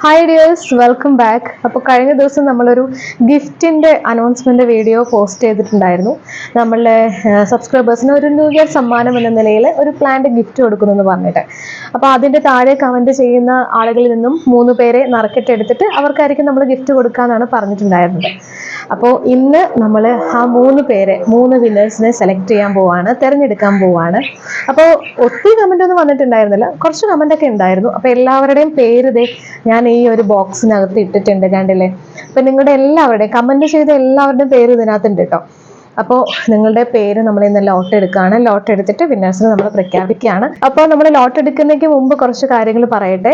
Hi dears, welcome back. അപ്പോൾ കഴിഞ്ഞ ദിവസം നമ്മളൊരു ഗിഫ്റ്റിൻ്റെ അനൗൺസ്മെൻറ്റ് വീഡിയോ പോസ്റ്റ് ചെയ്തിട്ടുണ്ടായിരുന്നു. നമ്മളുടെ സബ്സ്ക്രൈബേഴ്സിന് ഒരു ന്യൂ ഇയർ സമ്മാനം എന്ന നിലയിൽ ഒരു പ്ലാന്റ് ഗിഫ്റ്റ് കൊടുക്കുമെന്ന് പറഞ്ഞിട്ട്. അപ്പോൾ അതിൻ്റെ താഴെ കമൻറ്റ് ചെയ്യുന്ന ആളുകളിൽ നിന്നും 3 പേരെ നറുക്കിട്ടെടുത്തിട്ട് അവർക്കായിരിക്കും നമ്മൾ ഗിഫ്റ്റ് കൊടുക്കാമെന്നാണ് പറഞ്ഞിട്ടുണ്ടായിരുന്നത്. അപ്പോൾ ഇന്ന് നമ്മൾ ആ 3 വിന്നേഴ്സിനെ സെലക്ട് ചെയ്യാൻ പോവാണ്, തിരഞ്ഞെടുക്കാൻ പോവാണ്. അപ്പോൾ ഒത്തിരി കമൻ്റ് ഒന്നും വന്നിട്ടുണ്ടായിരുന്നില്ല, കുറച്ച് കമൻ്റൊക്കെ ഉണ്ടായിരുന്നു. അപ്പോൾ എല്ലാവരുടെയും പേര് ഞാൻ ഈ ഒരു ബോക്സിനകത്ത് ഇട്ടിട്ടുണ്ട്, കണ്ടില്ലേ? അപ്പം നിങ്ങളുടെ എല്ലാവരുടെയും കമൻറ്റ് ചെയ്ത എല്ലാവരുടെയും പേര് ഇതിനകത്തുണ്ട് കേട്ടോ. അപ്പോൾ നിങ്ങളുടെ പേര് നമ്മൾ ഇന്ന് ലോട്ട് എടുക്കുകയാണ്. ലോട്ട് എടുത്തിട്ട് വിന്നേഴ്സിനെ നമ്മൾ പ്രഖ്യാപിക്കുകയാണ്. അപ്പോൾ നമ്മൾ ലോട്ട് എടുക്കുന്നതിന് മുമ്പ് കുറച്ച് കാര്യങ്ങൾ പറയട്ടെ.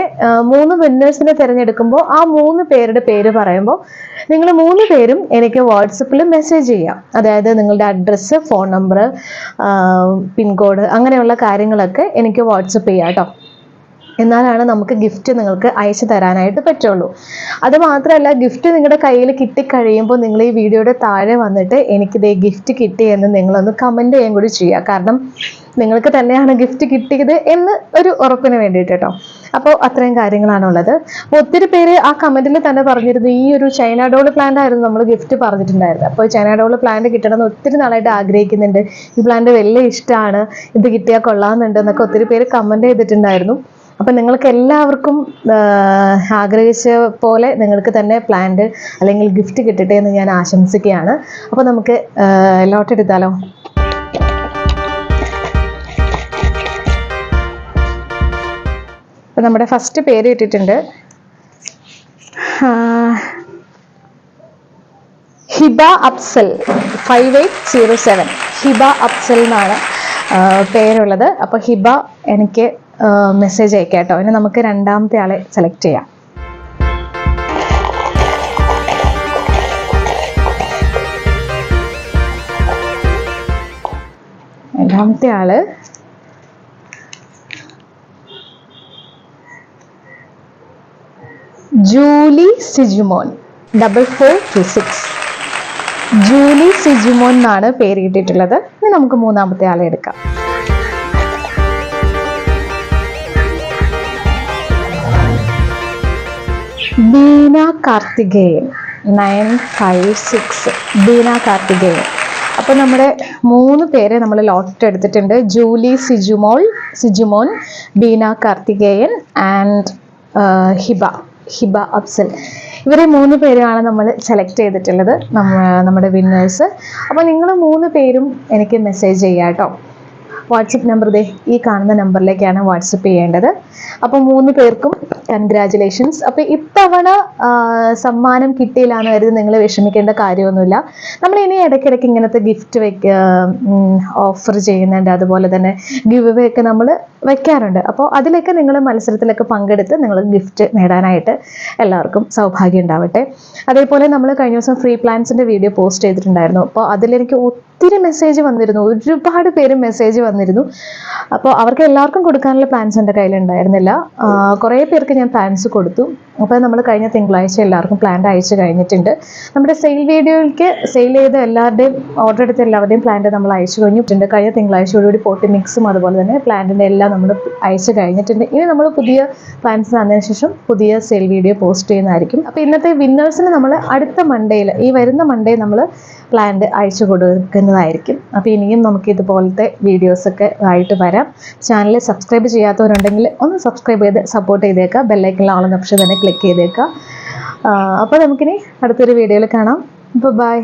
3 വിന്നേഴ്സിനെ തിരഞ്ഞെടുക്കുമ്പോൾ ആ 3 പേരുടെ പേര് പറയുമ്പോൾ നിങ്ങൾ 3 പേരും എനിക്ക് വാട്സപ്പിൽ മെസ്സേജ് ചെയ്യാം. അതായത് നിങ്ങളുടെ അഡ്രസ്സ്, ഫോൺ നമ്പർ, പിൻകോഡ് അങ്ങനെയുള്ള കാര്യങ്ങളൊക്കെ എനിക്ക് വാട്സപ്പ് ചെയ്യാം കേട്ടോ. എന്നാലാണ് നമുക്ക് ഗിഫ്റ്റ് നിങ്ങൾക്ക് അയച്ചു തരാനായിട്ട് പറ്റുള്ളൂ. അതുമാത്രമല്ല, ഗിഫ്റ്റ് നിങ്ങളുടെ കയ്യിൽ കിട്ടിക്കഴിയുമ്പോൾ നിങ്ങൾ ഈ വീഡിയോയുടെ താഴെ വന്നിട്ട് എനിക്കിതേ ഗിഫ്റ്റ് കിട്ടിയെന്ന് നിങ്ങളൊന്ന് കമൻറ്റ് ചെയ്യാൻ കൂടി ചെയ്യുക. കാരണം നിങ്ങൾക്ക് തന്നെയാണ് ഗിഫ്റ്റ് കിട്ടിയത് എന്ന് ഒരു ഉറപ്പിന് വേണ്ടിയിട്ട് കേട്ടോ. അപ്പോൾ അത്രയും കാര്യങ്ങളാണുള്ളത്. അപ്പോൾ ഒത്തിരി പേര് ആ കമൻറ്റിൽ തന്നെ പറഞ്ഞിരുന്നു ഈ ഒരു ചൈന ഡോൾ പ്ലാന്റ് ആയിരുന്നു നമ്മൾ ഗിഫ്റ്റ് പറഞ്ഞിട്ടുണ്ടായിരുന്നത്. അപ്പോൾ ചൈന ഡോൾ പ്ലാന്റ് കിട്ടണമെന്ന് ഒത്തിരി നാളായിട്ട് ആഗ്രഹിക്കുന്നുണ്ട്, ഈ പ്ലാന്റ് വലിയ ഇഷ്ടമാണ്, ഇത് കിട്ടിയാൽ കൊള്ളാമെന്നുണ്ട് എന്നൊക്കെ ഒത്തിരി പേര് കമൻറ്റ് ചെയ്തിട്ടുണ്ടായിരുന്നു. അപ്പം നിങ്ങൾക്ക് എല്ലാവർക്കും ആഗ്രഹിച്ച പോലെ നിങ്ങൾക്ക് തന്നെ പ്ലാന്റ് അല്ലെങ്കിൽ ഗിഫ്റ്റ് കിട്ടട്ടെ എന്ന് ഞാൻ ആശംസിക്കുകയാണ്. അപ്പോൾ നമുക്ക് ലോട്ട് എടുത്താലോ? അപ്പം നമ്മുടെ ഫസ്റ്റ് പേര് ഇട്ടിട്ടുണ്ട്, ഹിബ അഫ്സൽ 5807. ഹിബ അഫ്സൽ എന്നാണ് പേരുള്ളത്. അപ്പോൾ ഹിബ എനിക്ക് മെസ്സേജ് അയക്കാം കേട്ടോ. ഇനി നമുക്ക് രണ്ടാമത്തെ ആളെ സെലക്ട് ചെയ്യാം. രണ്ടാമത്തെ ആള് ജൂലി സിജുമോൻ 4426. ജൂലി സിജുമോൻ എന്നാണ് പേര് കിട്ടിയിട്ടുള്ളത്. ഇനി നമുക്ക് മൂന്നാമത്തെ ആളെ എടുക്കാം. ബീന കാർത്തികേയൻ 956. ബീന കാർത്തികേയൻ. അപ്പോൾ നമ്മുടെ 3 പേരെ നമ്മൾ ലോട്ട് എടുത്തിട്ടുണ്ട്. Julie Sijumon, Beena Karthikeyan and Hiba Afzal. ഇവരെ 3 പേരാണ് നമ്മൾ സെലക്ട് ചെയ്തിട്ടുള്ളത്, നമ്മുടെ വിന്നേഴ്സ്. അപ്പോൾ നിങ്ങൾ 3 പേരും എനിക്ക് മെസ്സേജ് ചെയ്യാം കേട്ടോ. വാട്സപ്പ് നമ്പർ ഈ കാണുന്ന നമ്പറിലേക്കാണ് വാട്സപ്പ് ചെയ്യേണ്ടത്. അപ്പോൾ 3 പേർക്കും കൺഗ്രാജുലേഷൻസ്. അപ്പോൾ ഇത്തവണ സമ്മാനം കിട്ടിയില്ല എന്ന് കരുതി നിങ്ങൾ വിഷമിക്കേണ്ട കാര്യമൊന്നുമില്ല. നമ്മൾ ഇനി ഇടയ്ക്കിടയ്ക്ക് ഇങ്ങനത്തെ ഗിഫ്റ്റ് ഓഫർ ചെയ്യുന്നുണ്ട്, അതുപോലെ തന്നെ ഗിവ് അവേ ഒക്കെ നമ്മൾ വെക്കാറുണ്ട്. അപ്പോൾ അതിലൊക്കെ നിങ്ങൾ മത്സരത്തിലൊക്കെ പങ്കെടുത്ത് നിങ്ങൾ ഗിഫ്റ്റ് നേടാനായിട്ട് എല്ലാവർക്കും സൗഭാഗ്യം ഉണ്ടാവട്ടെ. അതേപോലെ നമ്മൾ കഴിഞ്ഞ ദിവസം ഫ്രീ പ്ലാൻസിൻ്റെ വീഡിയോ പോസ്റ്റ് ചെയ്തിട്ടുണ്ടായിരുന്നു. അപ്പോൾ അതിലെനിക്ക് ഒത്തിരി മെസ്സേജ് വന്നിരുന്നു, ഒരുപാട് പേര് മെസ്സേജ് വന്നിരുന്നു. അപ്പോൾ അവർക്ക് എല്ലാവർക്കും കൊടുക്കാനുള്ള പ്ലാൻസ് എൻ്റെ കയ്യിലുണ്ടായിരുന്നില്ല. കുറേ പേർക്ക് ഞാൻ പ്ലാൻസ് കൊടുത്തു. അപ്പോൾ നമ്മൾ കഴിഞ്ഞ തിങ്കളാഴ്ച എല്ലാവർക്കും പ്ലാന്റ് അയച്ചു കഴിഞ്ഞിട്ടുണ്ട്. നമ്മുടെ സെയിൽ വീഡിയോയിലേക്ക് സെയിൽ ചെയ്ത എല്ലാവരുടെയും ഓർഡർ എടുത്ത എല്ലാവരുടെയും പ്ലാന്റ് നമ്മൾ അയച്ചു കഴിഞ്ഞിട്ടുണ്ട്. കഴിഞ്ഞ തിങ്കളാഴ്ചയോടുകൂടി പോട്ടി മിക്സും അതുപോലെ തന്നെ പ്ലാന്റിൻ്റെ എല്ലാം നമ്മൾ അയച്ചു കഴിഞ്ഞിട്ടുണ്ട്. ഇനി നമ്മൾ പുതിയ പ്ലാന്റ്സ് വന്നതിന് ശേഷം പുതിയ സെയിൽ വീഡിയോ പോസ്റ്റ് ചെയ്യുന്നതായിരിക്കും. അപ്പോൾ ഇന്നത്തെ വിന്നേഴ്സിന് നമ്മൾ അടുത്ത മൺഡേയിൽ, ഈ വരുന്ന മൺഡേ നമ്മൾ പ്ലാന്റ് അയച്ചു കൊടുക്കുന്നതായിരിക്കും. അപ്പോൾ ഇനിയും നമുക്ക് ഇതുപോലത്തെ വീഡിയോസൊക്കെ ആയിട്ട് വരാം. ചാനൽ സബ്സ്ക്രൈബ് ചെയ്യാത്തവരുണ്ടെങ്കിൽ ഒന്ന് സബ്സ്ക്രൈബ് ചെയ്ത് സപ്പോർട്ട് ചെയ്തേക്കുക. ബെല്ലൈക്കണിൽ ആളുന്ന ഓപ്ഷൻ തന്നെ ക്ലിക്ക് ചെയ്തേക്കുക. അപ്പോൾ നമുക്കിനി അടുത്തൊരു വീഡിയോയിൽ കാണാം. ബൈ.